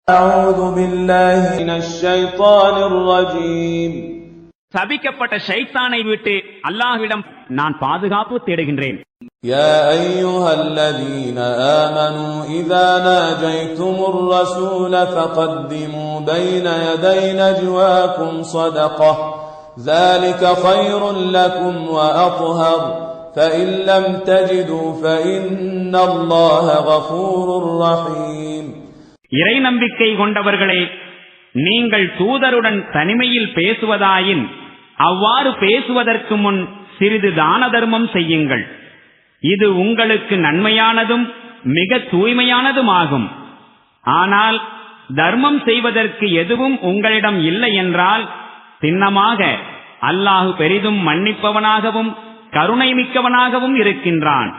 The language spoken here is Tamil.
أعوذ بالله من الشيطان الرجيم. சபிக்கப்பட்ட ஷைத்தானை விட்டு அல்லாஹ்விடம் நான் பாதுகாப்பு தேடுகின்றேன். يا أيها الذين آمنوا إذا ناجيتم الرسول فقدموا بين يدي نجواكم صدقة ذلك خير لكم وأطهر فإن لم تجدوا فإن الله غفور رحيم. இறை நம்பிக்கை கொண்டவர்களே, நீங்கள் தூதருடன் தனிமையில் பேசுவதாயின் அவ்வாறு பேசுவதற்கு முன் சிறிது தான தர்மம் செய்யுங்கள். இது உங்களுக்கு நன்மையானதும் மிக தூய்மையானதுமாகும். ஆனால் தர்மம் செய்வதற்கு எதுவும் உங்களிடம் இல்லை என்றால் சின்னமாக அல்லாஹ் பெரிதும் மன்னிப்பவனாகவும் கருணை மிக்கவனாகவும் இருக்கின்றான்.